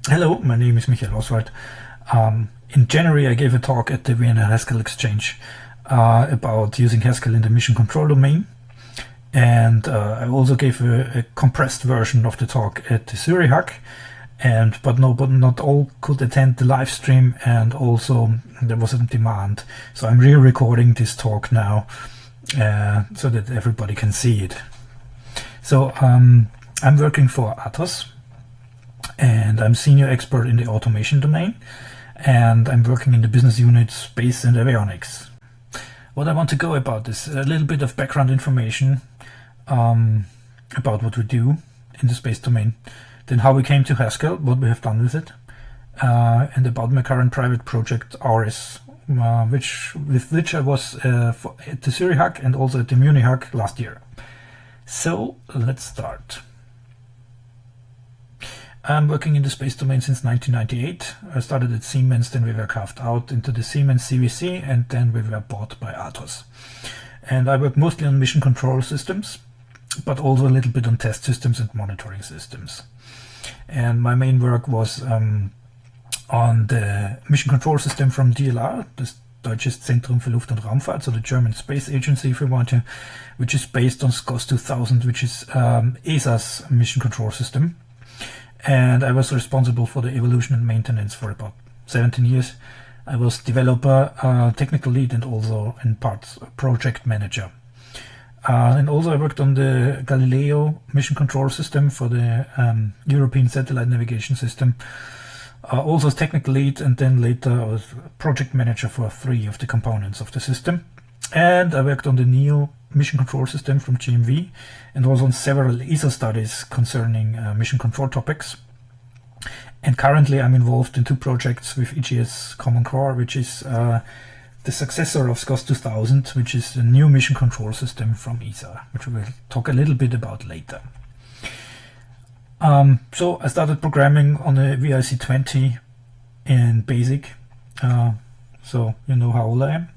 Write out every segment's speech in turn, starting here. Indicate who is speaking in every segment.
Speaker 1: Hello, my name is Michael Oswald. In January I gave a talk at the Vienna Haskell Exchange about using Haskell in the mission control domain, and I also gave a compressed version of the talk at the ZuriHac, but not all could attend the live stream, and also there was some demand, so I'm re-recording this talk now so that everybody can see it. So I'm working for Atos, and I'm senior expert in the automation domain, and I'm working in the business unit Space and Avionics. What I want to go about is a little bit of background information about what we do in the space domain, then how we came to Haskell, what we have done with it, and about my current private project AURIS, with which I was at the ZuriHac and also at the Hack last year. So let's start. I'm working in the space domain since 1998. I started at Siemens, then we were carved out into the Siemens CVC, and then we were bought by Atos. And I work mostly on mission control systems, but also a little bit on test systems and monitoring systems. And my main work was on the mission control system from DLR, das Deutsches Zentrum für Luft- und Raumfahrt, so the German space agency, if you want to, which is based on SCOS-2000, which is ESA's mission control system. And I was responsible for the evolution and maintenance for about 17 years. I was developer, technical lead, and also in parts project manager. And also I worked on the Galileo mission control system for the European satellite navigation system. Also as technical lead, and then later I was project manager for 3 of the components of the system. And I worked on the NEO mission control system from GMV, and also on several ESA studies concerning mission control topics. And currently I'm involved in 2 projects with EGS Common Core, which is the successor of SCOS-2000, which is a new mission control system from ESA, which we will talk a little bit about later. So I started programming on a VIC-20 in BASIC, so you know how old I am.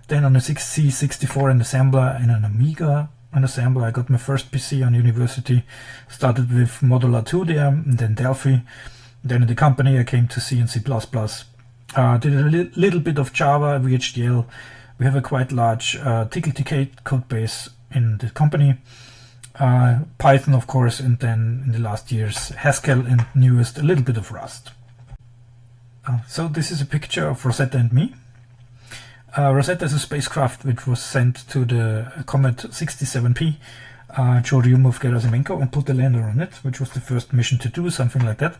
Speaker 1: Then on a C64 an assembler and an Amiga an assembler. I got my first PC on university, started with Modular 2 there, and then Delphi. Then in the company I came to C and C++. Did a little bit of Java, VHDL. We have a quite large TickleTK code base in the company. Python, of course, and then in the last years Haskell, and newest a little bit of Rust. So this is a picture of Rosetta and Me. Rosetta is a spacecraft which was sent to the Comet 67P, Churyumov-Gerasimenko, and put the lander on it, which was the first mission to do something like that.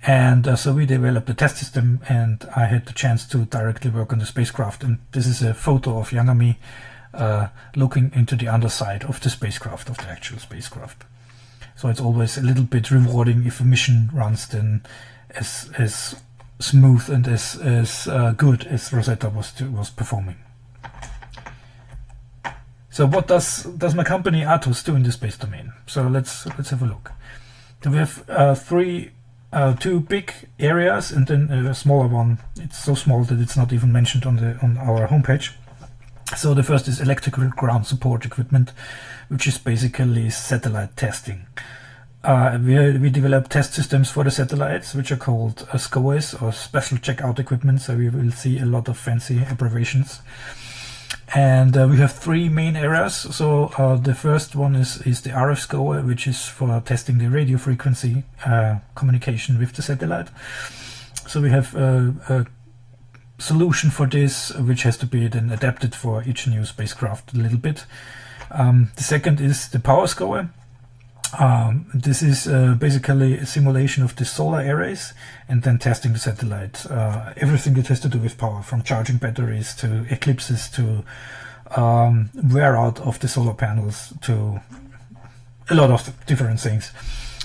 Speaker 1: And so we developed a test system, and I had the chance to directly work on the spacecraft. And this is a photo of younger me looking into the underside of the spacecraft, of the actual spacecraft. So it's always a little bit rewarding if a mission runs then as smooth and as good as Rosetta was performing. So what does my company Atos do in the space domain? So let's have a look. So we have 2 big areas and then a smaller one. It's so small that it's not even mentioned on our homepage. So the first is electrical ground support equipment, which is basically satellite testing. We develop test systems for the satellites, which are called SCOS, or special checkout equipment, so we will see a lot of fancy abbreviations. And we have 3 main areas. So the first one is the RF SCOA, which is for testing the radio frequency communication with the satellite. So we have a solution for this, which has to be then adapted for each new spacecraft a little bit. The second is the power SCOA. This is basically a simulation of the solar arrays and then testing the satellite. Everything that has to do with power, from charging batteries to eclipses to wear out of the solar panels to a lot of different things.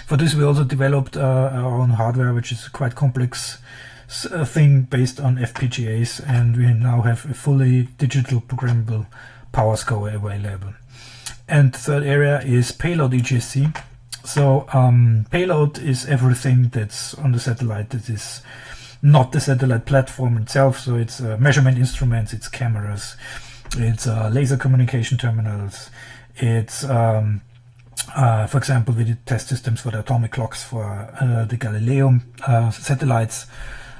Speaker 1: For this we also developed our own hardware, which is a quite complex thing based on FPGAs, and we now have a fully digital programmable power SCOA available. And the third area is payload EGS-C. So payload is everything that's on the satellite that is not the satellite platform itself. So it's measurement instruments, it's cameras, it's laser communication terminals, it's For example, we did test systems for the atomic clocks for the Galileo satellites,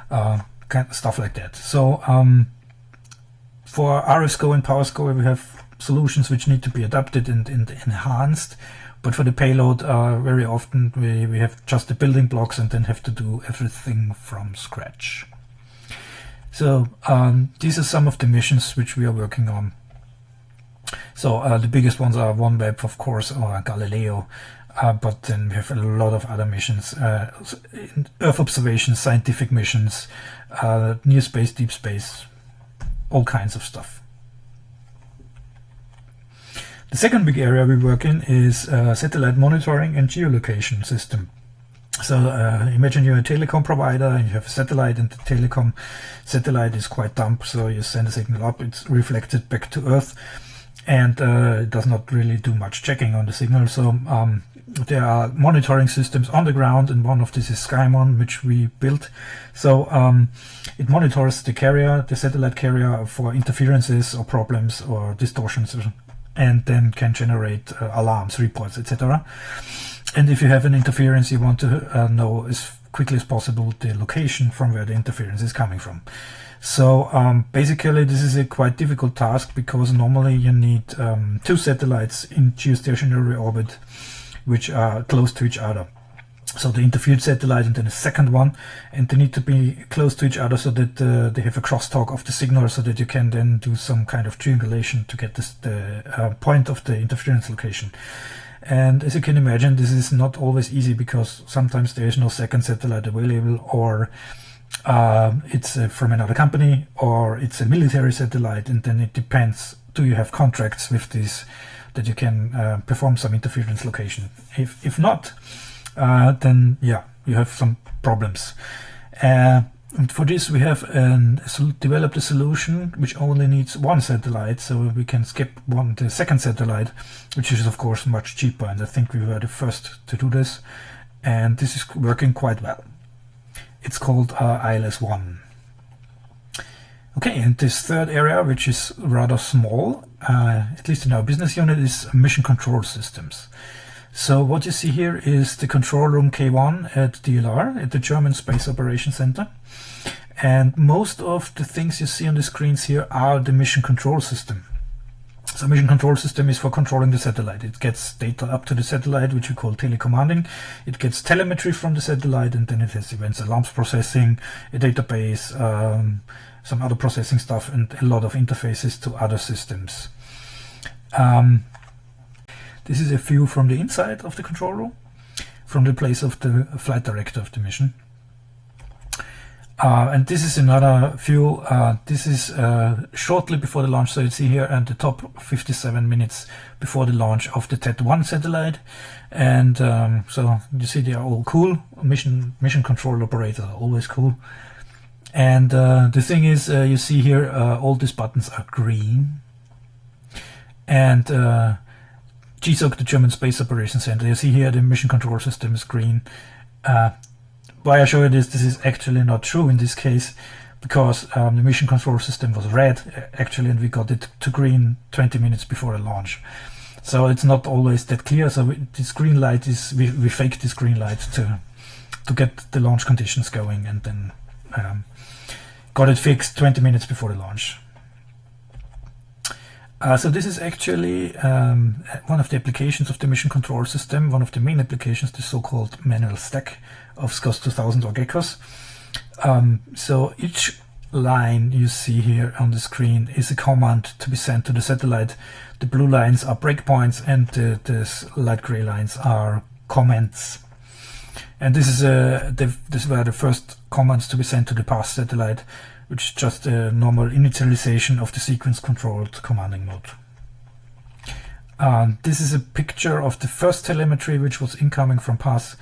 Speaker 1: kind of stuff like that. So for RFSCO and PowerSCO, we have solutions which need to be adapted and enhanced. But for the payload, very often we have just the building blocks and then have to do everything from scratch. So these are some of the missions which we are working on. So the biggest ones are OneWeb, of course, or Galileo, but then we have a lot of other missions, Earth observations, scientific missions, near space, deep space, all kinds of stuff. The second big area we work in is satellite monitoring and geolocation system. So imagine you're a telecom provider and you have a satellite, and the telecom satellite is quite dumb, so you send a signal up, it's reflected back to Earth, and it does not really do much checking on the signal. So there are monitoring systems on the ground, and one of these is SkyMon, which we built. So it monitors the carrier, the satellite carrier, for interferences or problems or distortions, and then can generate alarms, reports, etc. And if you have an interference, you want to know as quickly as possible the location from where the interference is coming from. So basically this is a quite difficult task, because normally you need two satellites in geostationary orbit which are close to each other. So the interfered satellite and then a second one, and they need to be close to each other so that they have a crosstalk of the signal, so that you can then do some kind of triangulation to get the point of the interference location. And as you can imagine, this is not always easy, because sometimes there is no second satellite available, or it's from another company, or it's a military satellite, and then it depends, do you have contracts with this that you can perform some interference location. If not, then yeah, you have some problems. And for this we have developed a solution which only needs one satellite, so we can skip the second satellite, which is of course much cheaper, and I think we were the first to do this, and this is working quite well. It's called ILS-1. Okay, and this third area, which is rather small, at least in our business unit, is mission control systems. So what you see here is the control room K1 at DLR, at the German Space Operations Center. And most of the things you see on the screens here are the mission control system. So mission control system is for controlling the satellite. It gets data up to the satellite, which we call telecommanding. It gets telemetry from the satellite, and then it has events, alarms processing, a database, some other processing stuff, and a lot of interfaces to other systems. This is a view from the inside of the control room, from the place of the flight director of the mission. And this is another view. This is shortly before the launch, so you see here at the top 57 minutes before the launch of the TET-1 satellite. And so you see they are all cool. Mission control operators are always cool. And the thing is, you see here all these buttons are green. And GSOC, the German Space Operations Center, you see here the mission control system is green. Why I show you this is actually not true in this case, because the mission control system was red actually, and we got it to green 20 minutes before the launch. So it's not always that clear. So this green light is, we faked this green light to get the launch conditions going, and then got it fixed 20 minutes before the launch. So this is actually one of the applications of the mission control system, one of the main applications, the so-called manual stack of SCOS-2000 MCS. So each line you see here on the screen is a command to be sent to the satellite. The blue lines are breakpoints, and the light gray lines are comments. And this is these were the first commands to be sent to the path satellite, which is just a normal initialization of the sequence-controlled commanding mode. This is a picture of the first telemetry which was incoming from PASS.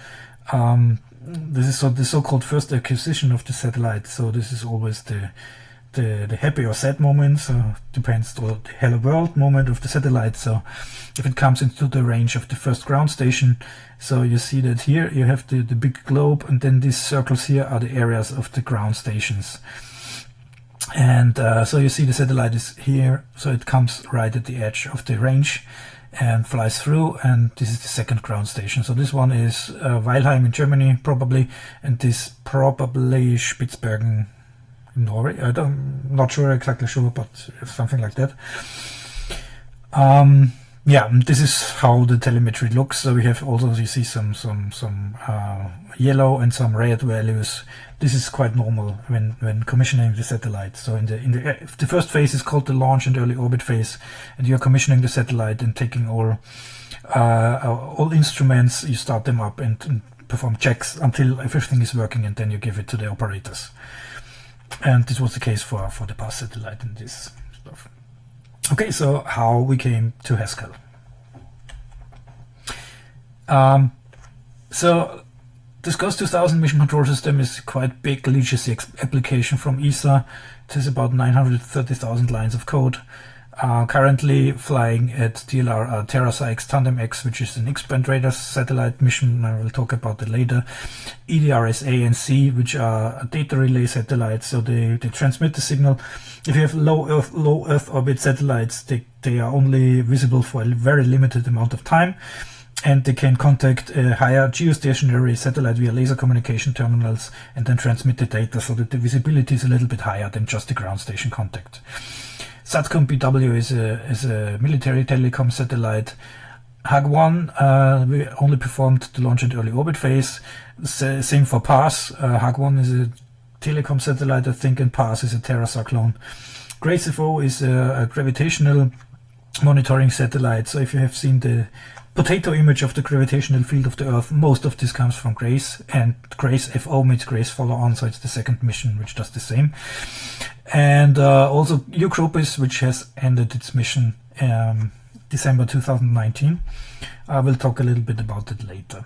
Speaker 1: This is the so-called first acquisition of the satellite. So this is always the happy or sad moment. So depends on the hello world moment of the satellite. So if it comes into the range of the first ground station, so you see that here you have the big globe, and then these circles here are the areas of the ground stations. And so you see the satellite is here, so it comes right at the edge of the range, and flies through, and this is the second ground station. So this one is Weilheim in Germany probably, and this probably Spitzbergen in Norway. I'm not exactly sure, but something like that. Yeah, this is how the telemetry looks. So we have also, you see some yellow and some red values. This is quite normal when commissioning the satellite. So in the first phase is called the launch and early orbit phase, and you're commissioning the satellite and taking all instruments. You start them up and perform checks until everything is working, and then you give it to the operators. And this was the case for the past satellite and this stuff. Okay, so how we came to Haskell. So the SCOS-2000 mission control system is quite big legacy application from ESA. It has about 930,000 lines of code. Currently flying at DLR TerraSAR-X Tandem-X, which is an X-band radar satellite mission. I will talk about it later. EDRS-A and C, which are data relay satellites, so they transmit the signal. If you have low Earth orbit satellites, they are only visible for a very limited amount of time, and they can contact a higher geostationary satellite via laser communication terminals and then transmit the data, so that the visibility is a little bit higher than just the ground station contact. SATCOM-BW is a military telecom satellite. HAG-1, we only performed the launch and early orbit phase. Same for PARS. HAG-1 is a telecom satellite, I think, and PARS is a TerraSAR clone. GRACE-FO is a gravitational monitoring satellite. So if you have seen the potato image of the gravitational field of the Earth, most of this comes from GRACE, and GRACE-FO means GRACE follow-on, so it's the second mission which does the same. And also CROPIS, which has ended its mission December 2019. We'll talk a little bit about it later.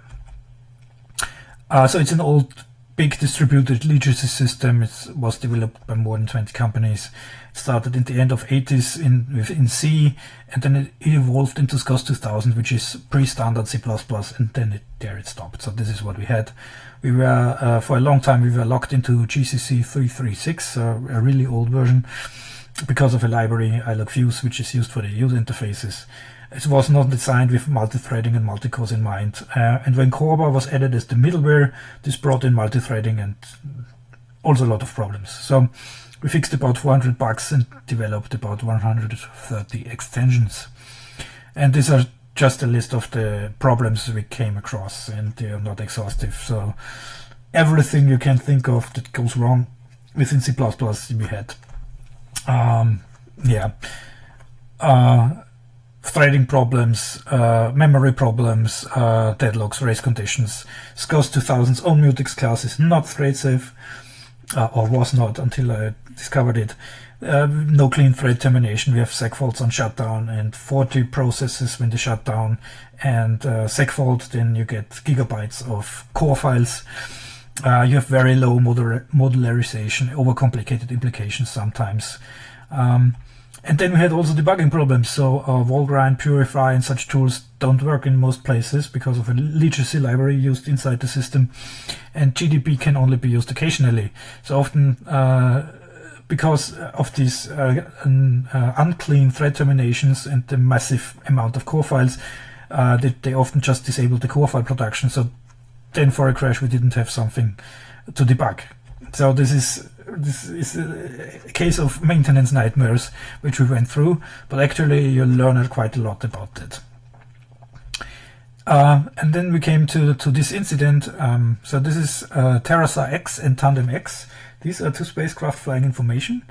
Speaker 1: So it's an old, big distributed legacy system. It was developed by more than 20 companies. It started in the end of 80s in C, and then it evolved into SCOS-2000, which is pre-standard C++, and then there it stopped. So this is what we had. We were, for a long time, we were locked into EGS-CC 336, a really old version, because of a library, iLogFuse, which is used for the user interfaces. It was not designed with multi-threading and multi-cores in mind. And when CORBA was added as the middleware, this brought in multi-threading and also a lot of problems. So we fixed about 400 bugs and developed about 130 extensions. And these are just a list of the problems we came across, and they are not exhaustive. So everything you can think of that goes wrong within C++ we had. Threading problems, memory problems, deadlocks, race conditions. SCOS-2000's own mutex class is not thread safe, or was not until I discovered it. No clean thread termination. We have seg faults on shutdown and 40 processes when they shut down, and seg fault, then you get gigabytes of core files. You have very low modularization, overcomplicated implications sometimes. And then we had also debugging problems. So Volgrind, Purify, and such tools don't work in most places because of a legacy library used inside the system. And GDB can only be used occasionally. So often, because of these unclean thread terminations and the massive amount of core files, they often just disable the core file production. So then for a crash, we didn't have something to debug. So this is a case of maintenance nightmares which we went through, but actually you learn quite a lot about it. And then we came to this incident. So this is TerraSAR-X and Tandem-X. These are two spacecraft flying in formation.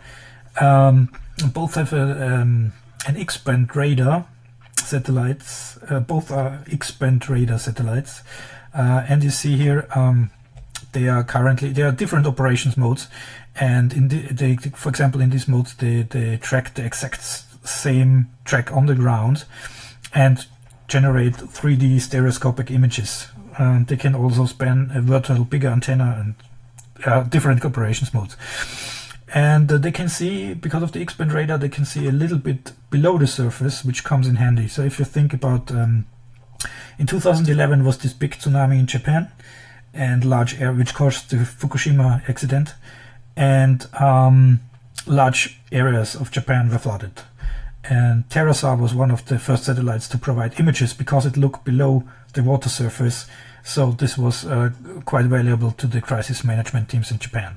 Speaker 1: Both have an X-band radar satellites. Both are X-band radar satellites. And you see here, there are different operations modes, and for example, in these modes, they track the exact same track on the ground and generate 3D stereoscopic images. They can also span a vertical bigger antenna and different operations modes. And they can see, because of the X-band radar, they can see a little bit below the surface, which comes in handy. So if you think about, in 2011 was this big tsunami in Japan, and large air, which caused the Fukushima accident, and large areas of Japan were flooded. and TerraSAR was one of the first satellites to provide images because it looked below the water surface. So this was quite valuable to the crisis management teams in Japan.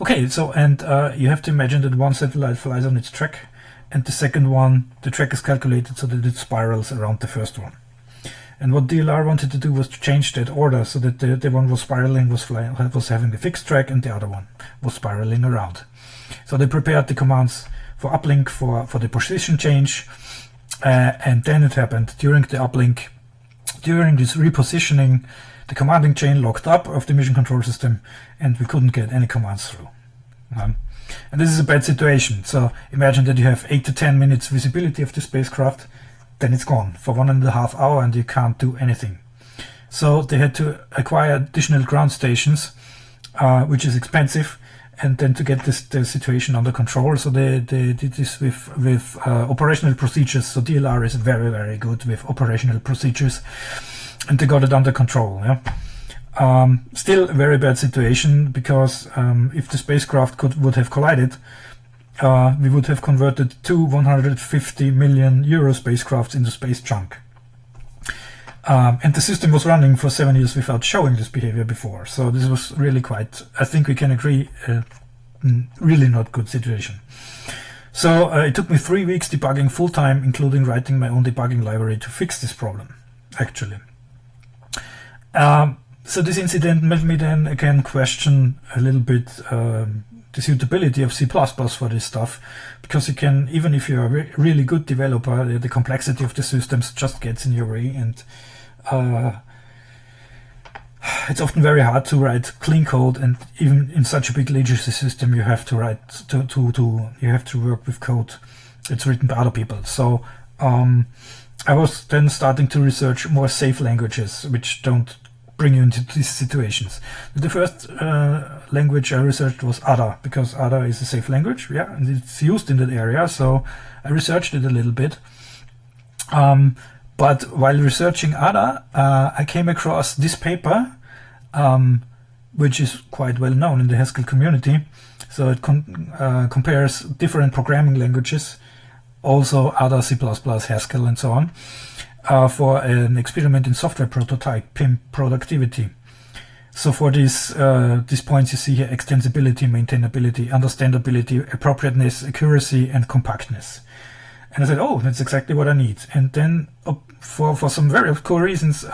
Speaker 1: Okay, so and you have to imagine that one satellite flies on its track, and the second one, the track is calculated so that it spirals around the first one. And what DLR wanted to do was to change that order so that the one was spiraling was having the fixed track, and the other one was spiraling around. So they prepared the commands for uplink for the position change, and then it happened during the uplink. During this repositioning, the commanding chain locked up of the mission control system, and we couldn't get any commands through. And this is a bad situation. So imagine that you have 8 to 10 minutes visibility of the spacecraft, then it's gone for 1.5 hours and you can't do anything. So they had to acquire additional ground stations, which is expensive, and then to get the situation under control. So they did this with operational procedures. So DLR is very, very good with operational procedures, and they got it under control. Still a very bad situation, because if the spacecraft would have collided, we would have converted 2 150 million euro spacecrafts into space junk. And the system was running for 7 years without showing this behavior before. So this was really quite, I think we can agree, really not good situation. So it took me 3 weeks debugging full time, including writing my own debugging library to fix this problem, actually. So this incident made me then again question a little bit the suitability of C++ for this stuff, because you can, even if you're a really good developer, the complexity of the systems just gets in your way, and it's often very hard to write clean code, and even in such a big legacy system you have to write you have to work with code that's written by other people. So I was then starting to research more safe languages which don't bring you into these situations. The first language I researched was ADA, because ADA is a safe language, and it's used in that area, so I researched it a little bit. But while researching ADA, I came across this paper, which is quite well known in the Haskell community. So it compares different programming languages, also ADA, C++, Haskell, and so on, for an experiment in software prototype PIM productivity. So for these points you see here: extensibility, maintainability, understandability, appropriateness, accuracy, and compactness. And I said, oh, that's exactly what I need. And then for some very cool reasons,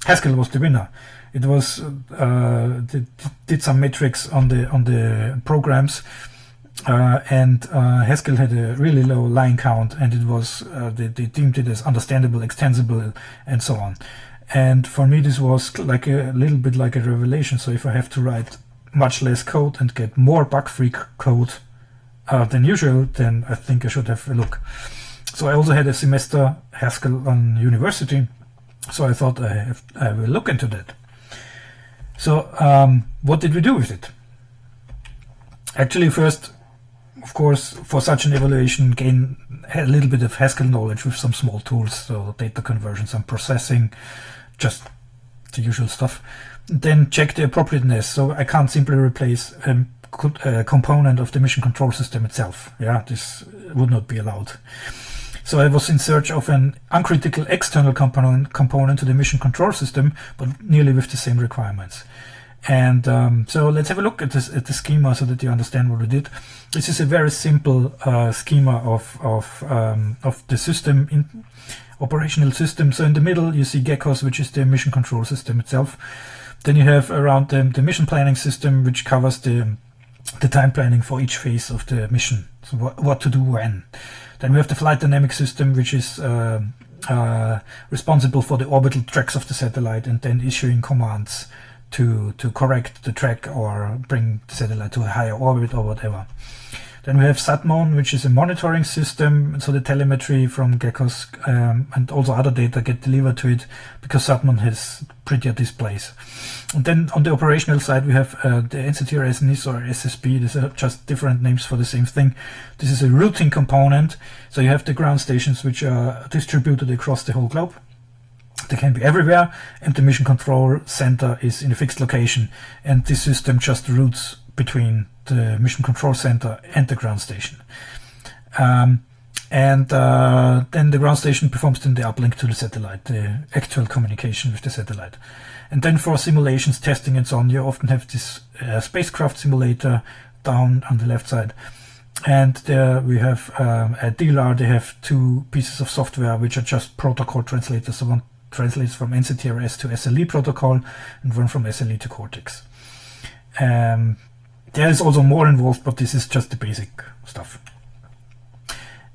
Speaker 1: Haskell was the winner. It was did some metrics on the programs, and Haskell had a really low line count, and it was they deemed it as understandable, extensible, and so on. And for me, this was like a little bit like a revelation. So if I have to write much less code and get more bug-free code than usual, then I think I should have a look. So I also had a semester Haskell on university, so I thought I will look into that. So what did we do with it? Actually, first, of course, for such an evaluation, gain a little bit of Haskell knowledge with some small tools, so data conversion, some processing, just the usual stuff. Then check the appropriateness. So I can't simply replace a component of the mission control system itself. This would not be allowed. So I was in search of an uncritical external component to the mission control system, but nearly with the same requirements. And so let's have a look at the schema so that you understand what we did. This is a very simple schema of the system, operational system. So in the middle you see GECOS, which is the mission control system itself. Then you have around the mission planning system, which covers the time planning for each phase of the mission. So what to do when. Then we have the flight dynamic system, which is responsible for the orbital tracks of the satellite, and then issuing commands to correct the track or bring the satellite to a higher orbit or whatever. Then we have SatMon, which is a monitoring system, so the telemetry from GECOS and also other data get delivered to it, because SatMon has prettier displays. And then on the operational side we have the NCTRS, NIS or SSB. These are just different names for the same thing. This is a routing component, so you have the ground stations which are distributed across the whole globe. They can be everywhere, and the mission control center is in a fixed location, and this system just routes between the mission control center and the ground station. And then the ground station performs then the uplink to the satellite, the actual communication with the satellite. And then for simulations, testing and so on, you often have this spacecraft simulator down on the left side. And there we have at DLR, they have two pieces of software which are just protocol translators. So one translates from NCTRS to SLE protocol and one from SLE to Cortex. There is also more involved, but this is just the basic stuff.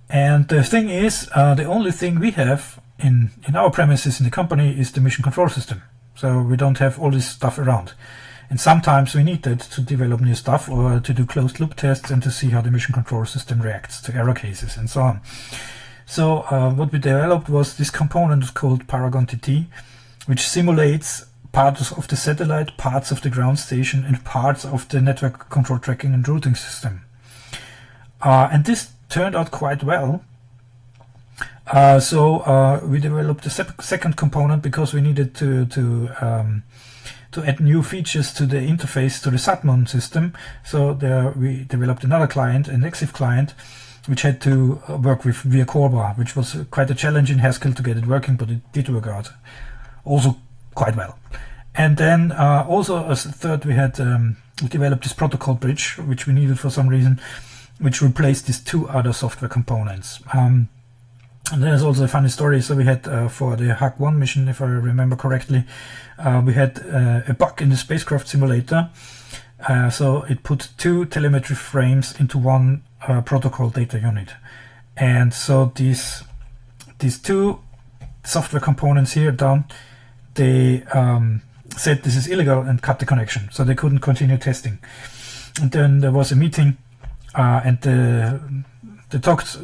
Speaker 1: And the thing is, the only thing we have in our premises in the company is the mission control system. So we don't have all this stuff around. And sometimes we need that to develop new stuff or to do closed loop tests and to see how the mission control system reacts to error cases and so on. So what we developed was this component called Paragon TT, which simulates parts of the satellite, parts of the ground station, and parts of the network control tracking and routing system. And this turned out quite well. So we developed the second component because we needed to add new features to the interface to the SatMon system. So there we developed another client, an EXIF client, which had to work with via Corba, which was quite a challenge in Haskell to get it working, but it did work out also quite well. And then also as a third, we had we developed this protocol bridge, which we needed for some reason, which replaced these two other software components. And there's also a funny story. So we had for the HAC-1 mission, if I remember correctly, we had a bug in the spacecraft simulator. So it put two telemetry frames into one protocol data unit. And so these two software components here down, they said this is illegal and cut the connection. So they couldn't continue testing. And then there was a meeting and they talked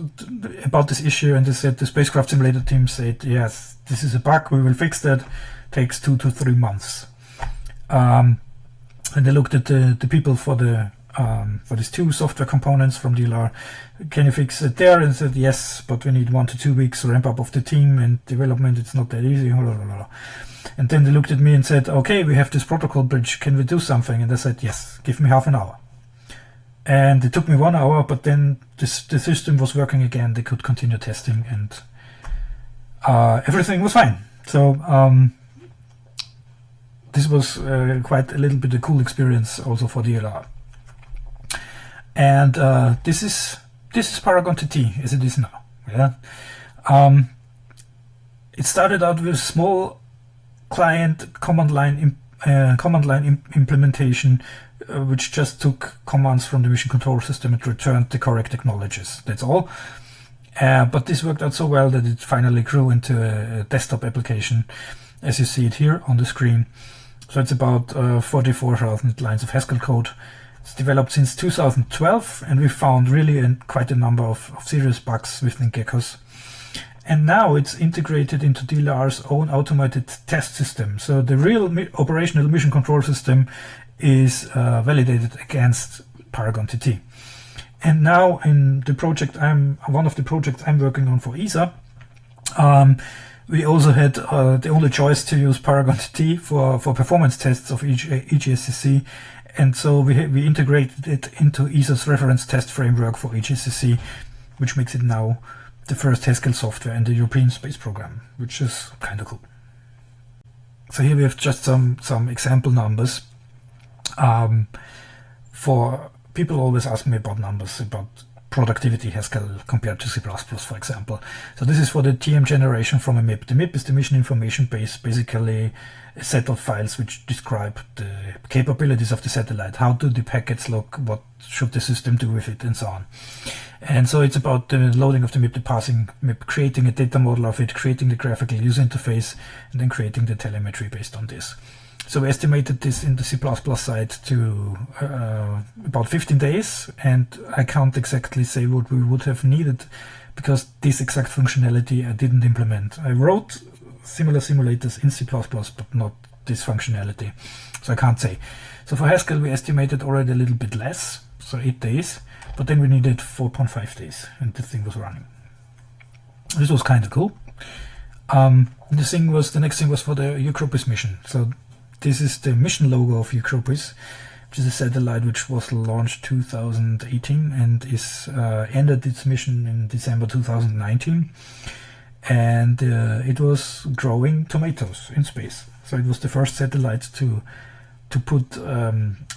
Speaker 1: about this issue, and they said the spacecraft simulator team said, yes, this is a bug, we will fix that, takes 2 to 3 months. And they looked at the people for these two software components from DLR, can you fix it there? And said, yes, but we need 1 to 2 weeks ramp up of the team and development, it's not that easy. And then they looked at me and said, okay, we have this protocol bridge, can we do something? And I said, yes, give me half an hour. And it took me 1 hour, but then the system was working again. They could continue testing, and everything was fine. So this was quite a little bit a cool experience also for DLR. And this is Paragon TT as it is now. Yeah, it started out with small client command line implementation, which just took commands from the mission control system and returned the correct acknowledges. That's all. But this worked out so well that it finally grew into a desktop application, as you see it here on the screen. So it's about 44,000 lines of Haskell code. It's developed since 2012, and we found really quite a number of serious bugs within geckos. And now it's integrated into DLR's own automated test system. So the real operational mission control system is validated against Paragon TT. And now in the project one of the projects I'm working on for ESA, we also had the only choice to use Paragon TT for performance tests of EGS-CC, and so we integrated it into ESA's reference test framework for EGS-CC, which makes it now the first Haskell software in the European Space Program, which is kind of cool. So here we have just some example numbers. For people always ask me about numbers, about productivity Haskell compared to C++, for example. So this is for the TM generation from a MIP. The MIP is the mission information base, basically a set of files which describe the capabilities of the satellite. How do the packets look? What should the system do with it, and so on. And so it's about the loading of the MIP, the parsing MIP, creating a data model of it, creating the graphical user interface, and then creating the telemetry based on this. So we estimated this in the C++ side to about 15 days, and I can't exactly say what we would have needed because this exact functionality I didn't implement. I wrote similar simulators in C++, but not this functionality, so I can't say. So for Haskell we estimated already a little bit less, so 8 days, but then we needed 4.5 days, and the thing was running. This was kind of cool. The next thing was for the CROPIS mission. So this is the mission logo of CROPIS, which is a satellite which was launched 2018 and is ended its mission in December 2019. And it was growing tomatoes in space. So it was the first satellite to put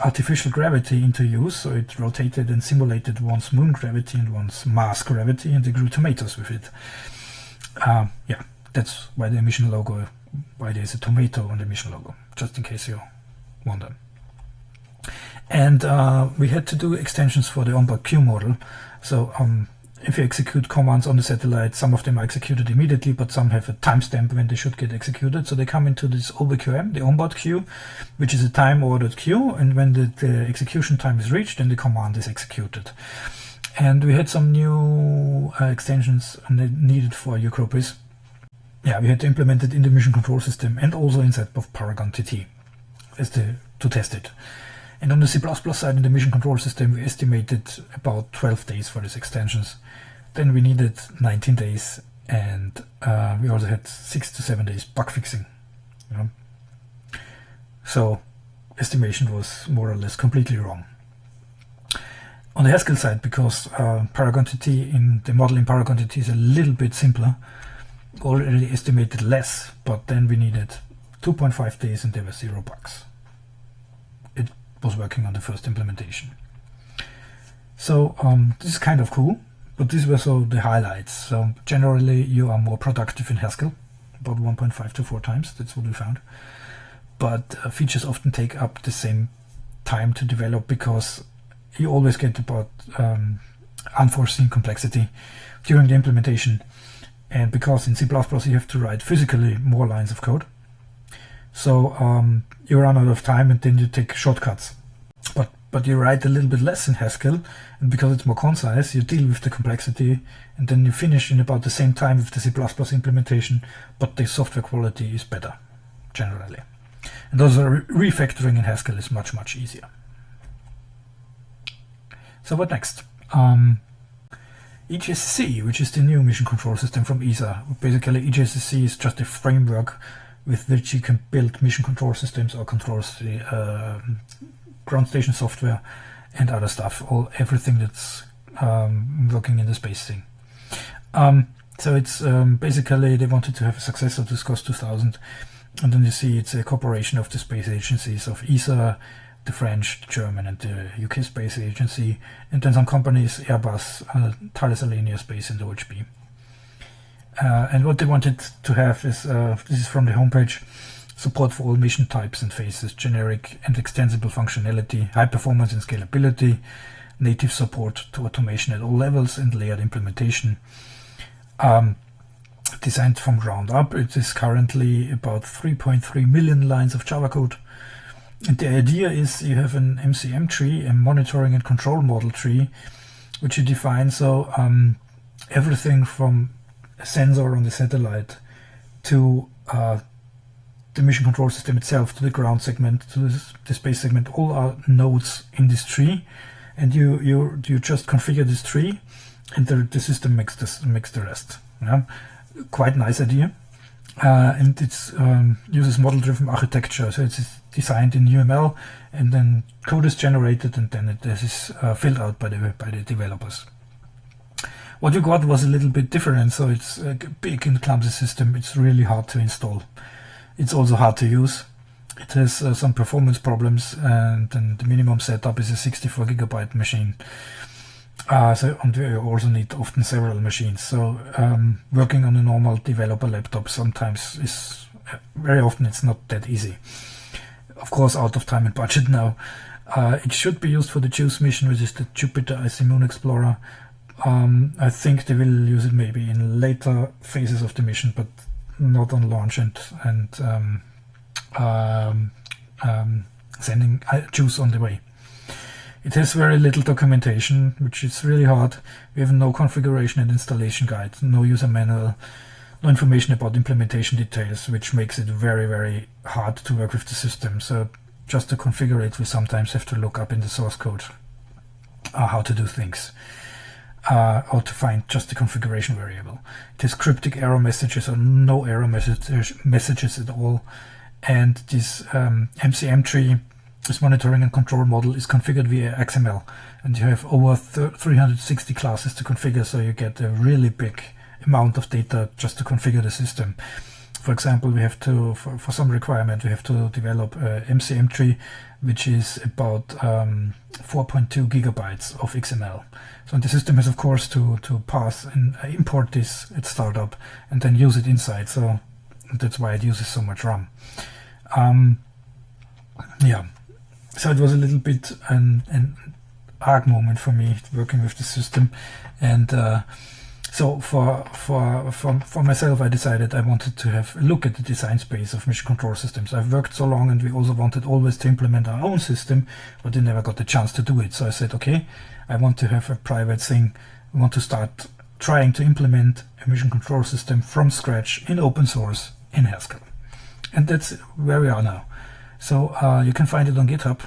Speaker 1: artificial gravity into use. So it rotated and simulated one's moon gravity and one's Mars gravity, and they grew tomatoes with it. Yeah, that's why the mission logo, why there's a tomato on the mission logo, just in case you wonder. And we had to do extensions for the onboard queue model. So if you execute commands on the satellite, some of them are executed immediately, but some have a timestamp when they should get executed. So they come into this OBQM, the onboard queue, which is a time-ordered queue. And when the execution time is reached, then the command is executed. And we had some new extensions needed for CROPIS. Yeah, we had to implement it in the mission control system and also inside of Paragon TT to test it. And on the C++ side in the mission control system, we estimated about 12 days for these extensions. Then we needed 19 days, and we also had 6 to 7 days bug fixing. You know? So estimation was more or less completely wrong. On the Haskell side, because Paragon TT in the model in Paragon TT is a little bit simpler, already estimated less, but then we needed 2.5 days and there were 0 bugs. It was working on the first implementation. So this is kind of cool, but these were so the highlights. So generally you are more productive in Haskell, about 1.5 to 4 times, that's what we found. But features often take up the same time to develop because you always get about unforeseen complexity during the implementation. And because in C++ you have to write physically more lines of code, so you run out of time and then you take shortcuts. But you write a little bit less in Haskell, and because it's more concise, you deal with the complexity, and then you finish in about the same time with the C++ implementation, but the software quality is better, generally. And also refactoring in Haskell is much, much easier. So what next? EGS-CC, which is the new mission control system from ESA. Basically, EGS-CC is just a framework with which you can build mission control systems or controls the ground station software and other stuff, everything that's working in the space thing. So it's basically they wanted to have a successor to SCOS-2000, and then you see it's a cooperation of the space agencies of ESA, the French, the German, and the UK Space Agency, and then some companies, Airbus, Thales Alenia Space, and OHB. And what they wanted to have is, this is from the homepage, support for all mission types and phases, generic and extensible functionality, high performance and scalability, native support to automation at all levels, and layered implementation. Designed from ground up, it is currently about 3.3 million lines of Java code. And the idea is you have an MCM tree, a monitoring and control model tree, which you define so everything from a sensor on the satellite to the mission control system itself, to the ground segment, to the space segment, all are nodes in this tree, and you just configure this tree, and the system makes the rest. Yeah? Quite nice idea. And it uses model-driven architecture, so it's designed in UML, and then code is generated, and then this is filled out by the developers. What you got was a little bit different, so it's a big and clumsy system. It's really hard to install. It's also hard to use. It has some performance problems, and then the minimum setup is a 64 gigabyte machine. And you also need often several machines. So working on a normal developer laptop sometimes is very often it's not that easy. Of course, out of time and budget now. It should be used for the JUICE mission, which is the Jupiter Icy Moon Explorer. I think they will use it maybe in later phases of the mission, but not on launch and sending JUICE on the way. It has very little documentation, which is really hard. We have no configuration and installation guide, no user manual, no information about implementation details, which makes it very, very hard to work with the system. So just to configure it, we sometimes have to look up in the source code how to do things, or to find just the configuration variable. It has cryptic error messages or no error messages at all. And this MCM tree this monitoring and control model is configured via XML, and you have over 360 classes to configure, so you get a really big amount of data just to configure the system. For example, we have to, for some requirement, we have to develop a MCM tree, which is about 4.2 gigabytes of XML. So the system has, of course, to pass and import this at startup and then use it inside. So that's why it uses so much RAM. Yeah, so it was a little bit an arc moment for me working with the system, and so for myself, I decided I wanted to have a look at the design space of mission control systems. I've worked so long, and we also wanted always to implement our own system, but we never got the chance to do it. So I said, okay, I want to have a private thing. I want to start trying to implement a mission control system from scratch in open source in Haskell. And that's where we are now. So you can find it on GitHub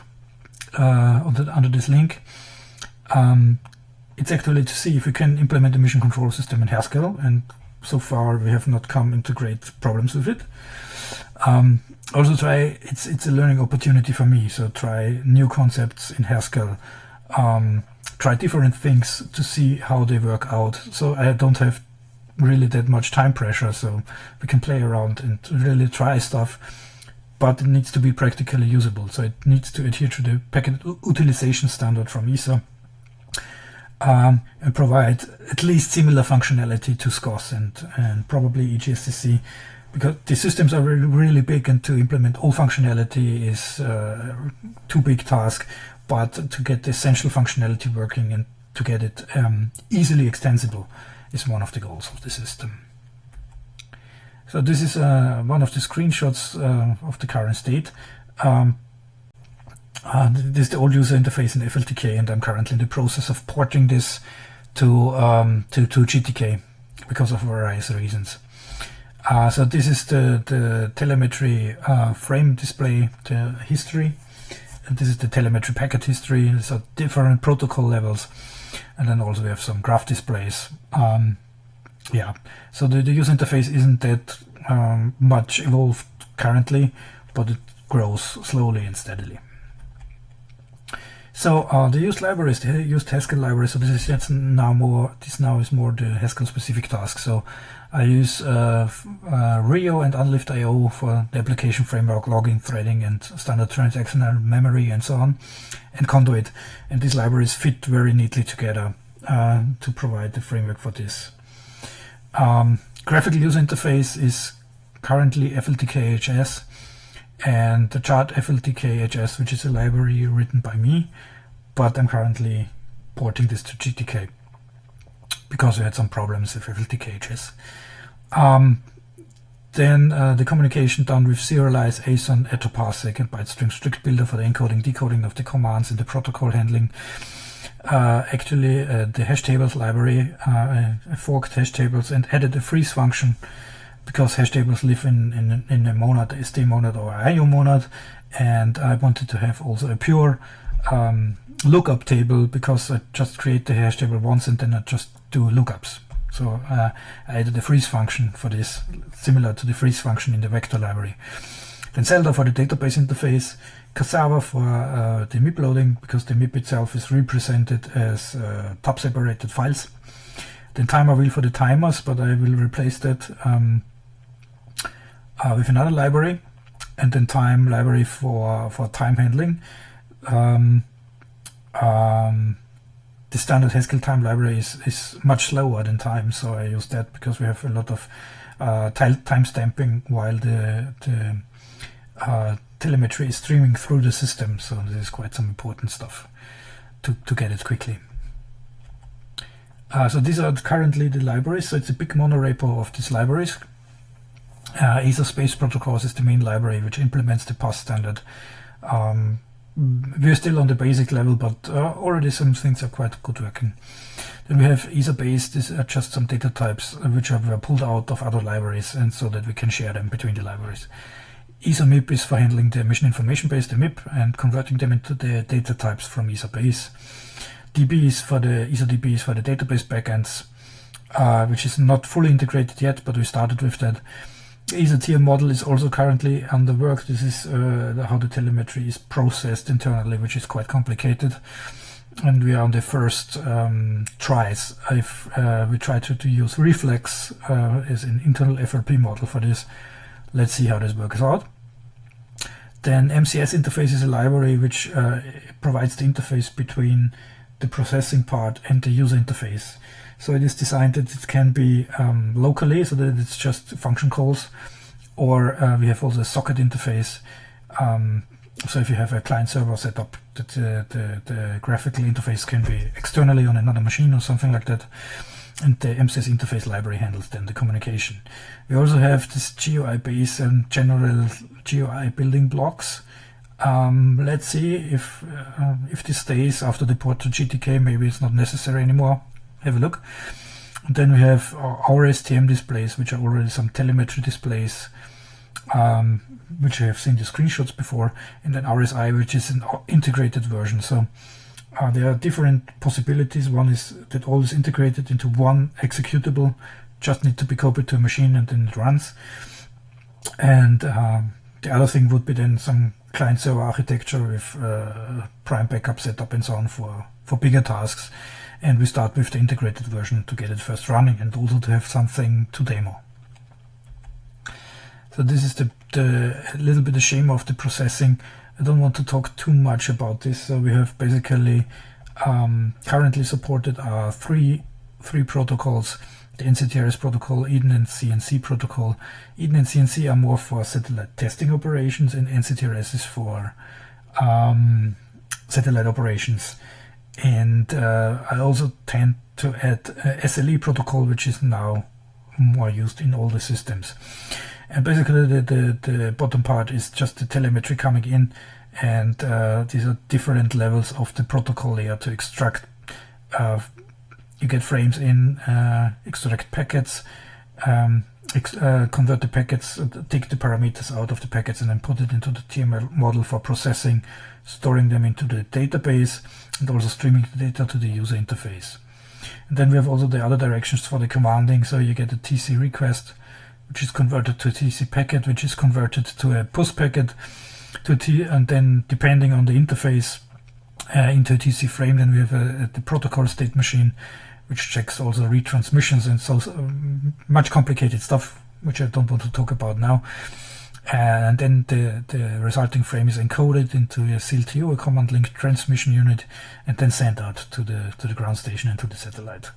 Speaker 1: under this link. It's actually to see if we can implement a mission control system in Haskell, and so far we have not come into great problems with it. Also try, it's a learning opportunity for me, so try new concepts in Haskell, try different things to see how they work out. So I don't have really that much time pressure, so we can play around and really try stuff, but it needs to be practically usable. So it needs to adhere to the packet utilization standard from ESA, and provide at least similar functionality to SCOS and probably EGS-CC, because the systems are really big, and to implement all functionality is too big task. But to get the essential functionality working and to get it easily extensible is one of the goals of the system. So this is one of the screenshots of the current state. This is the old user interface in FLTK, and I'm currently in the process of porting this to GTK because of various reasons. So this is the telemetry frame display, the history. And this is the telemetry packet history. So different protocol levels, and then also we have some graph displays. Yeah, so the user interface isn't that much evolved currently, but it grows slowly and steadily. So the used libraries, the used Haskell library. So this is now more the Haskell specific task. So I use Rio and unlift.io for the application framework, logging, threading, and standard transactional memory, and so on, and Conduit. And these libraries fit very neatly together to provide the framework for this. Graphical user interface is currently FLTK-HS, and the chart FLTK-HS, which is a library written by me, but I'm currently porting this to GTK because we had some problems with FLTK-HS. Then the communication done with serialize, ASON, AtoParsec, and byte-string strict builder for the encoding, decoding of the commands and the protocol handling. Actually, the hash tables library forked hash tables and added a freeze function, because hash tables live in a monad, SD monad or IO monad, and I wanted to have also a pure lookup table, because I just create the hash table once and then I just do lookups. So I added a freeze function for this, similar to the freeze function in the vector library. Then Zelda for the database interface, Cassava for the MIP loading, because the MIP itself is represented as tab separated files. Then timer wheel for the timers, but I will replace that with another library, and then time library for time handling. The standard Haskell time library is much slower than time, so I use that because we have a lot of time stamping while the telemetry is streaming through the system, so this is quite some important stuff to get it quickly. So these are currently the libraries, so it's a big monorepo of these libraries. ESA Space Protocols is the main library which implements the PAS standard. We're still on the basic level, but already some things are quite good working. Then we have ESA Base. These are just some data types which were pulled out of other libraries, and so that we can share them between the libraries. ESA MIP is for handling the mission information base, the MIP, and converting them into the data types from ESA Base. DB is for the ESA DB is for the database backends, which is not fully integrated yet, but we started with that. The EGS-CC model is also currently under work. This is how the telemetry is processed internally, which is quite complicated. And we are on the first tries. We try to use Reflex as an internal FRP model for this. Let's see how this works out. Then MCS interface is a library which provides the interface between the processing part and the user interface. So it is designed that it can be locally, so that it's just function calls, or we have also a socket interface. So if you have a client server setup, that the graphical interface can be externally on another machine or something like that. And the MCS interface library handles then the communication. We also have this GUI base and general GUI building blocks. Let's see if this stays after the port to GTK. Maybe it's not necessary anymore. Have a look. And then we have our STM displays, which are already some telemetry displays, which I have seen the screenshots before, and then RSI, which is an integrated version. So there are different possibilities. One is that all is integrated into one executable, just need to be copied to a machine and then it runs. And the other thing would be then some client server architecture with prime backup setup and so on for bigger tasks. And we start with the integrated version to get it first running and also to have something to demo. So this is a little bit the shame of the processing. I don't want to talk too much about this. So we have basically currently supported three protocols: the NCTRS protocol, EDEN and CNC protocol. EDEN and CNC are more for satellite testing operations, and NCTRS is for satellite operations. And I also tend to add SLE protocol, which is now more used in all the systems. And basically the bottom part is just the telemetry coming in, and these are different levels of the protocol layer to extract. You get frames in, extract packets, convert the packets, take the parameters out of the packets, and then put it into the TML model for processing, storing them into the database, and also streaming the data to the user interface. And then we have also the other directions for the commanding. So you get a TC request, which is converted to a TC packet, which is converted to a PUS packet, and then depending on the interface into a TC frame. Then we have the protocol state machine, which checks also retransmissions and so much complicated stuff, which I don't want to talk about now. And then the resulting frame is encoded into a CLTU, a command link transmission unit, and then sent out to the ground station and to the satellite.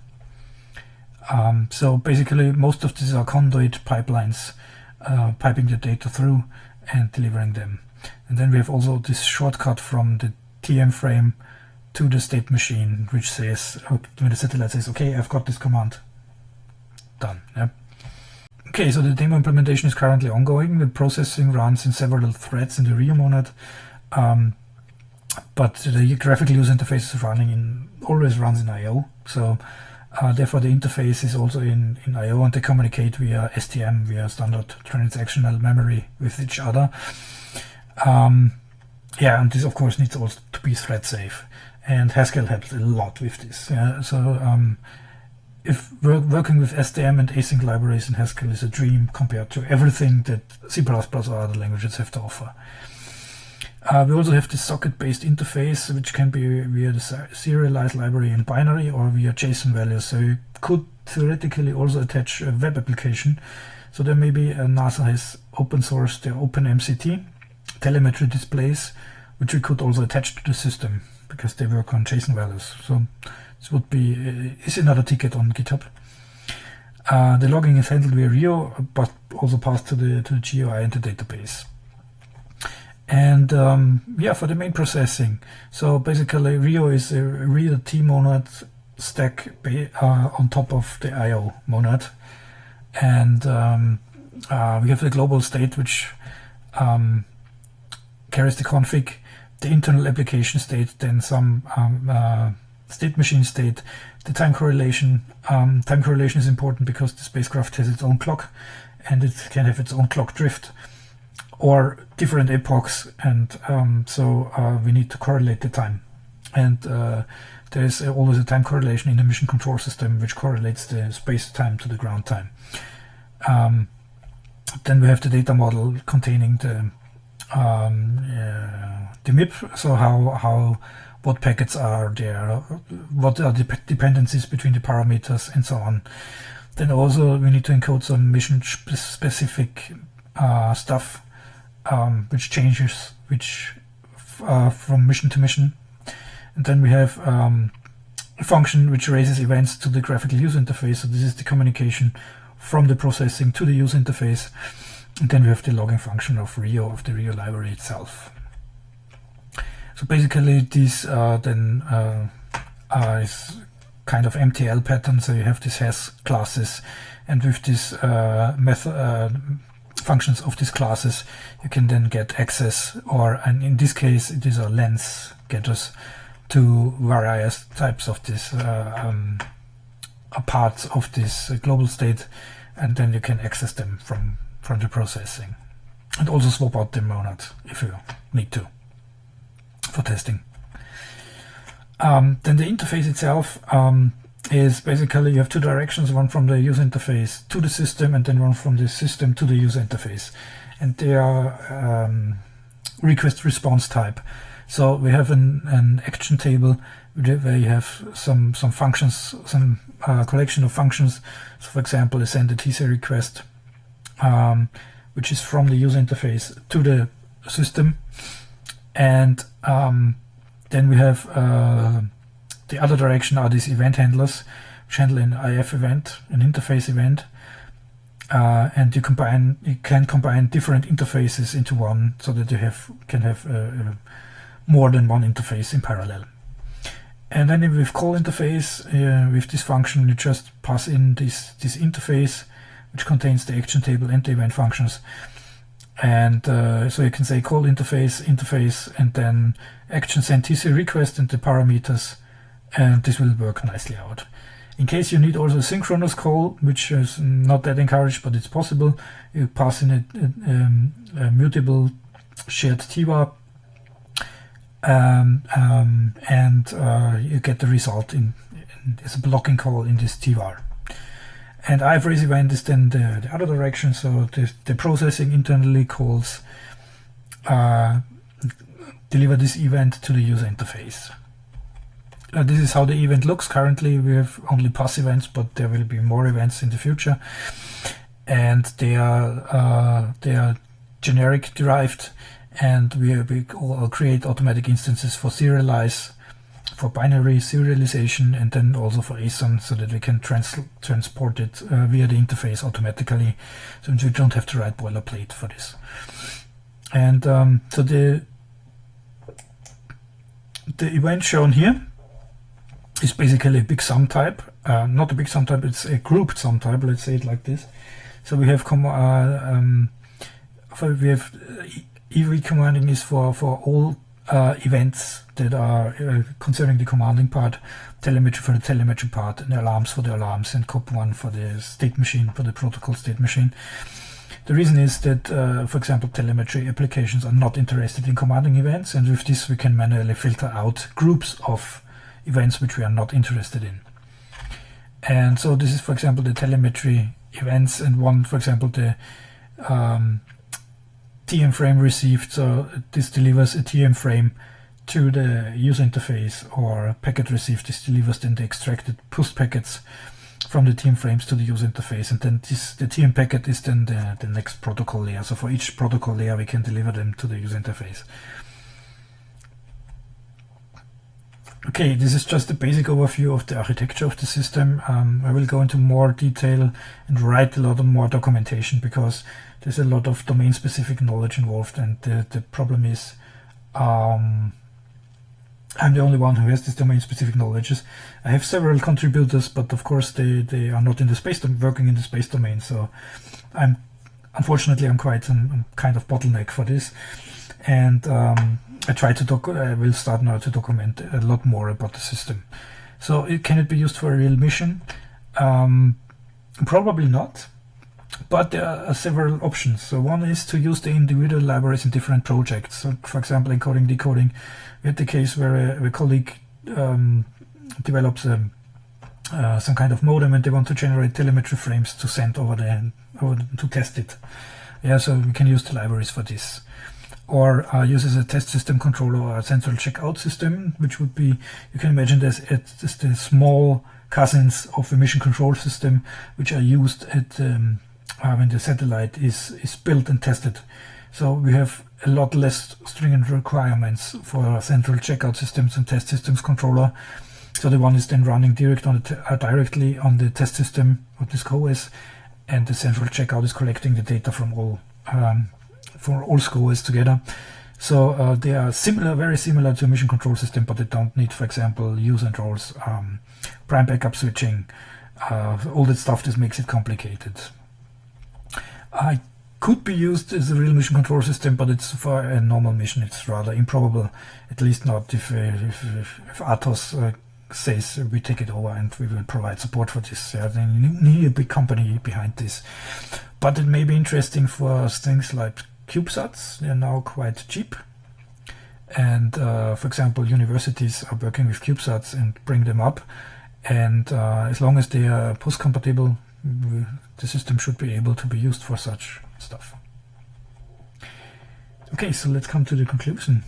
Speaker 1: So basically most of these are conduit pipelines, piping the data through and delivering them. And then we have also this shortcut from the TM frame to the state machine, which says, when the satellite says, okay, I've got this command, done. Yeah. Okay, so the demo implementation is currently ongoing. The processing runs in several threads in the Rio monad, but the graphical user interface is always runs in I/O. So therefore the interface is also in I/O, and they communicate via STM, via standard transactional memory with each other. Yeah, and this of course needs also to be thread safe, and Haskell helps a lot with this. Yeah? So if working with STM and async libraries in Haskell is a dream compared to everything that C++ or other languages have to offer. We also have the socket-based interface, which can be via the serialized library in binary or via JSON values. So you could theoretically also attach a web application. So there may be NASA has open sourced the OpenMCT telemetry displays, which we could also attach to the system because they work on JSON values. So this would be is another ticket on GitHub. The logging is handled via Rio, but also passed to the GUI and the database. And yeah, for the main processing, so basically Rio is a real T monad stack on top of the I/O monad, and we have the global state, which carries the config, the internal application state, then some state machine state, the time correlation. Time correlation is important because the spacecraft has its own clock, and it can have its own clock drift or different epochs, and so we need to correlate the time. And there is always a time correlation in the mission control system, which correlates the space time to the ground time. Then we have the data model containing the MIP, so what packets are there, what are the dependencies between the parameters, and so on. Then also we need to encode some mission specific stuff, which changes from mission to mission. And then we have a function which raises events to the graphical user interface. So this is the communication from the processing to the user interface. And then we have the logging function of Rio, of the Rio library itself. So basically this then is kind of MTL pattern. So you have these Has classes, and with these functions of these classes, you can then get access, and in this case it is a lens getters, to various types of this parts of this global state, and then you can access them from the processing, and also swap out the monad if you need to for testing. Then the interface itself is basically you have two directions, one from the user interface to the system, and then one from the system to the user interface, and they are request response type. So we have an action table where you have some functions, some collection of functions. So for example, a send a TC request, which is from the user interface to the system, and then we have the other direction are these event handlers, which handle an IF event, an interface event, and you can combine different interfaces into one, so that you can have more than one interface in parallel. And then with call interface, with this function, you just pass in this interface, which contains the action table and the event functions. And so you can say call interface, and then action send TC request and the parameters, and this will work nicely out. In case you need also a synchronous call, which is not that encouraged, but it's possible, you pass in a mutable shared TWAR, and you get the result as a blocking call in this TWAR. And AURIS event is then the other direction, so the processing internally calls deliver this event to the user interface. This is how the event looks. Currently we have only pass events, but there will be more events in the future, and they are generic derived, and we create automatic instances for serialize, for binary serialization, and then also for ASON, so that we can transport it via the interface automatically, so we don't have to write boilerplate for this. And so the event shown here is basically a big sum type, not a big sum type, it's a grouped sum type, let's say it like this. So we have EV commanding is for all events that are concerning the commanding part, telemetry for the telemetry part, and alarms for the alarms, and COP1 for the state machine, for the protocol state machine. The reason is that, for example, telemetry applications are not interested in commanding events, and with this we can manually filter out groups of events which we are not interested in. And so this is, for example, the telemetry events, and one, for example, the TM frame received, so this delivers a TM frame to the user interface, or packet received, this delivers then the extracted post packets from the TM frames to the user interface, and then the TM packet is then the next protocol layer. So for each protocol layer we can deliver them to the user interface. Okay, this is just a basic overview of the architecture of the system. I will go into more detail and write a lot more documentation, because there's a lot of domain-specific knowledge involved, and the problem is I'm the only one who has this domain-specific knowledge. I have several contributors, but of course they are not in the space working in the space domain. So unfortunately I'm kind of bottleneck for this, and I will start now to document a lot more about the system. So can it be used for a real mission? Probably not, but there are several options. So one is to use the individual libraries in different projects. So for example, encoding, decoding, we had the case where a colleague develops some kind of modem, and they want to generate telemetry frames to send over to test it. Yeah, so we can use the libraries for this. Or use as a test system controller or a central checkout system, which would be, you can imagine this, it's the small cousins of the mission control system, which are used at when the satellite is built and tested. So we have a lot less stringent requirements for central checkout systems and test systems controller. So the one is then running directly on the test system of this SCOS, and the central checkout is collecting the data from all SCOS together. So they are similar, very similar to a mission control system, but they don't need, for example, user and roles, prime backup switching, all that stuff. This makes it complicated. I could be used as a real mission control system, but it's for a normal mission. It's rather improbable, at least not if Atos says we take it over and we will provide support for this. Yeah, then you need a big company behind this. But it may be interesting for things like CubeSats. They are now quite cheap. And for example, universities are working with CubeSats and bring them up. And as long as they are post compatible, the system should be able to be used for such stuff. Okay, so let's come to the conclusion.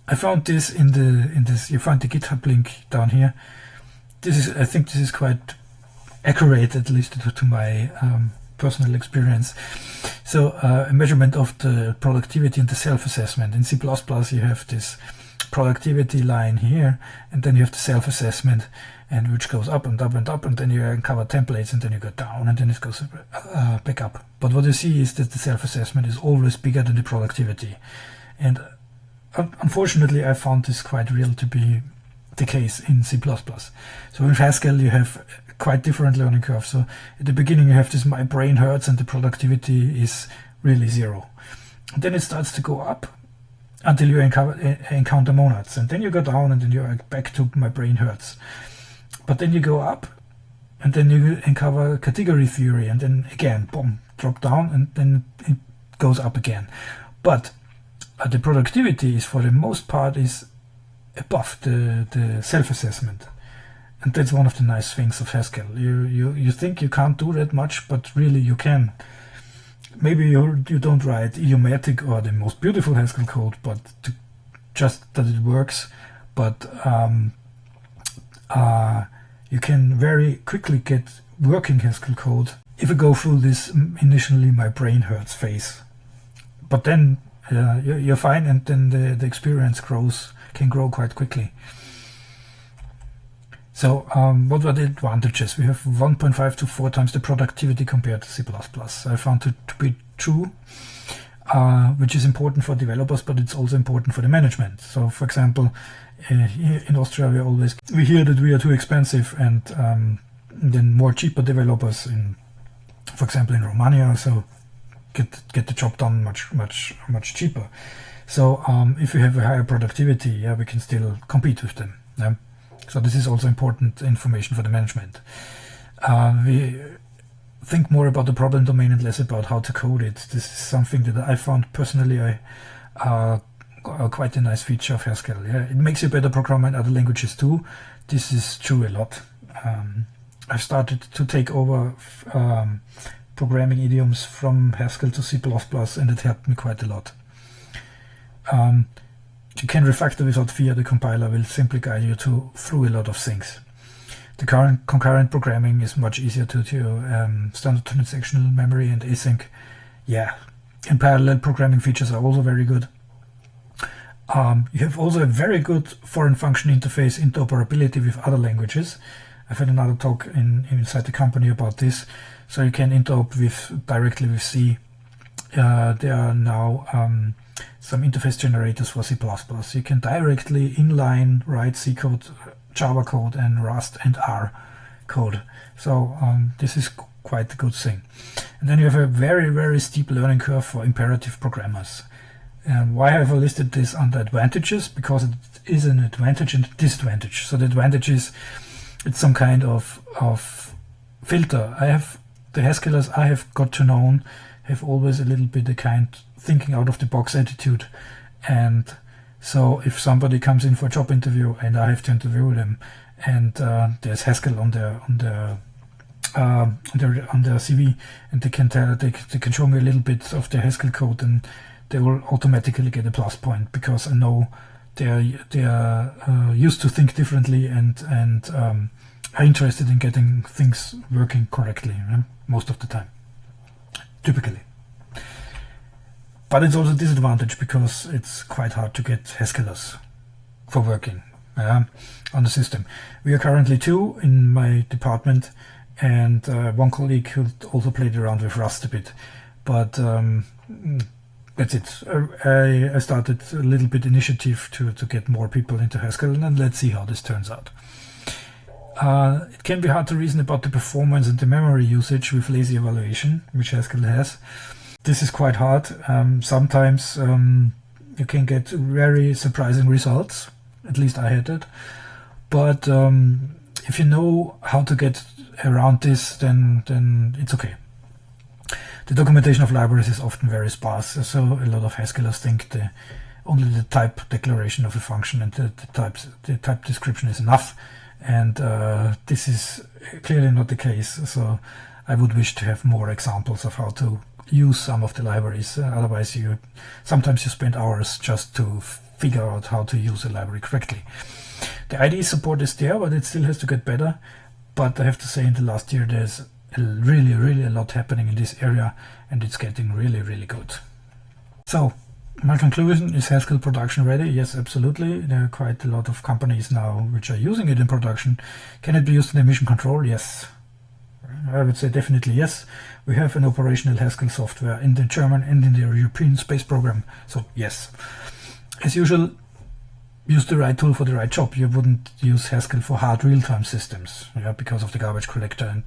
Speaker 1: I found this in this. You find the GitHub link down here. I think this is quite accurate, at least to my personal experience. So a measurement of the productivity and the self-assessment. In C++, you have this productivity line here, and then you have the self-assessment, and which goes up and up and up, and then you uncover templates, and then you go down, and then it goes back up. But what you see is that the self-assessment is always bigger than the productivity. And unfortunately, I found this quite real to be the case in C++. So with Haskell, you have quite different learning curves. So at the beginning, you have this my brain hurts, and the productivity is really 0. And then it starts to go up until you encounter monads, and then you go down, and then you're back to my brain hurts. But then you go up, and then you uncover category theory, and then again, boom, drop down, and then it goes up again. But the productivity is, for the most part, is above the self-assessment. And that's one of the nice things of Haskell. You think you can't do that much, but really you can. Maybe you don't write idiomatic or the most beautiful Haskell code, but just that it works. But you can very quickly get working Haskell code if you go through this initially my brain hurts phase. But then you're fine, and then the experience can grow quite quickly. So what were the advantages? We have 1.5 to 4 times the productivity compared to C++. I found it to be true, which is important for developers, but it's also important for the management. So for example, in Austria we hear that we are too expensive, and then more cheaper developers for example in Romania, so get the job done much cheaper. So if we have a higher productivity, yeah, we can still compete with them. Yeah? So this is also important information for the management. We think more about the problem domain and less about how to code it. This is something that I found personally quite a nice feature of Haskell. Yeah? It makes you a better programmer in other languages too. This is true a lot. I've started to take over programming idioms from Haskell to C++, and it helped me quite a lot. You can refactor without fear. The compiler will simply guide you through a lot of things. The current concurrent programming is much easier to standard transactional memory and async. Yeah, and parallel programming features are also very good. You have also a very good foreign function interface interoperability with other languages. I've had another talk inside the company about this. So you can interop directly with C. There are now some interface generators for C++. You can directly inline write C code, Java code, and Rust and R code. So this is quite a good thing. And then you have a very, very steep learning curve for imperative programmers. And why have I listed this under advantages? Because it is an advantage and a disadvantage. So the advantage is it's some kind of filter. The Haskellers I have got to know have always a little bit a kind thinking out of the box attitude, and so if somebody comes in for a job interview and I have to interview them, and there's Haskell on their on their CV, and they can tell, they can show me a little bit of their Haskell code, and they will automatically get a plus point, because I know they are used to think differently and are interested in getting things working correctly, most of the time, typically. But it's also a disadvantage, because it's quite hard to get Haskellers for working on the system. We are currently 2 in my department, and one colleague who also played around with Rust a bit, but that's it. I started a little bit initiative to get more people into Haskell, and let's see how this turns out. It can be hard to reason about the performance and the memory usage with lazy evaluation, which Haskell has. This is quite hard. Sometimes you can get very surprising results. At least I had it. But if you know how to get around this, then it's okay. The documentation of libraries is often very sparse, so a lot of Haskellers think only the type declaration of a function and the type description is enough, and this is clearly not the case. So I would wish to have more examples of how to use some of the libraries. Otherwise, sometimes you spend hours just to figure out how to use a library correctly. The IDE support is there, but it still has to get better. But I have to say, in the last year, there's really a lot happening in this area, and it's getting really good. So my conclusion is Haskell production ready? Yes, absolutely. There are quite a lot of companies now which are using it in production. Can it be used in emission control? Yes. I would say definitely yes. We have an operational Haskell software in the German and in the European space program, so yes. As usual, use the right tool for the right job. You wouldn't use Haskell for hard real-time systems, because of the garbage collector and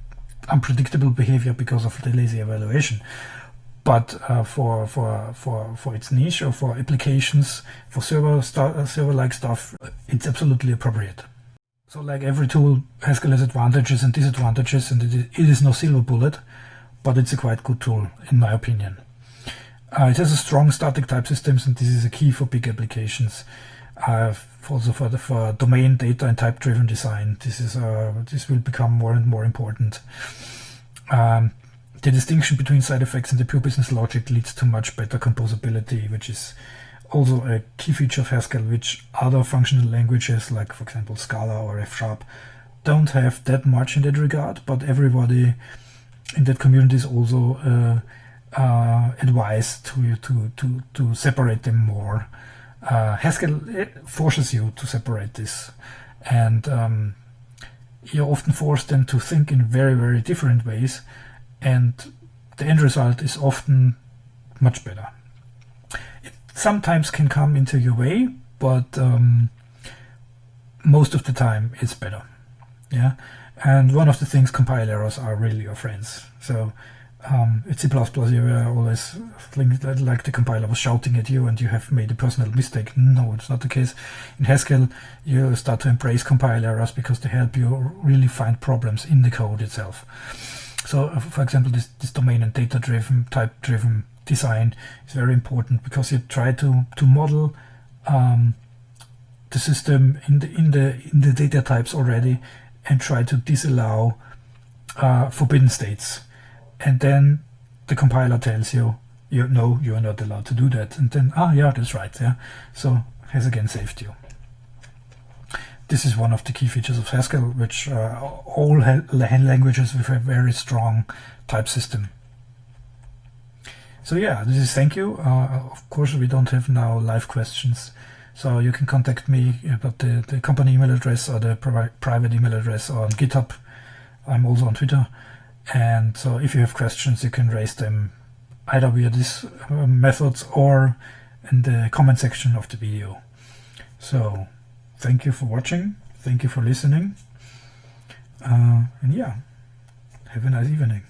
Speaker 1: unpredictable behavior because of the lazy evaluation. But for its niche, or for applications, for server-like stuff, it's absolutely appropriate. So like every tool, Haskell has advantages and disadvantages, and it is no silver bullet, but it's a quite good tool, in my opinion. It has a strong static type systems, and this is a key for big applications. Also for domain data and type-driven design, this will become more and more important. The distinction between side effects and the pure business logic leads to much better composability, which is also a key feature of Haskell, which other functional languages, like for example Scala or F# don't have that much in that regard. But everybody in that community is also advised to separate them more. Haskell forces you to separate this, and you're often forced then to think in very different ways, and the end result is often much better. It sometimes can come into your way, but most of the time it's better. Yeah, and one of the things, compile errors are really your friends. So it's C++, you were always like the compiler was shouting at you and you have made a personal mistake. No, it's not the case. In Haskell, you start to embrace compile errors because they help you really find problems in the code itself. So, for example, this domain and data-driven, type-driven design is very important, because you try to model the system in the data types already, and try to disallow forbidden states. And then the compiler tells you, no, you are not allowed to do that. And then, yeah, that's right. Yeah. So has again saved you. This is one of the key features of Haskell, which all languages with a very strong type system. So yeah, this is thank you. Of course, we don't have now live questions. So you can contact me about the company email address or the private email address on GitHub. I'm also on Twitter. And so if you have questions, you can raise them either via these methods or in the comment section of the video. So thank you for watching. Thank you for listening. And yeah, have a nice evening.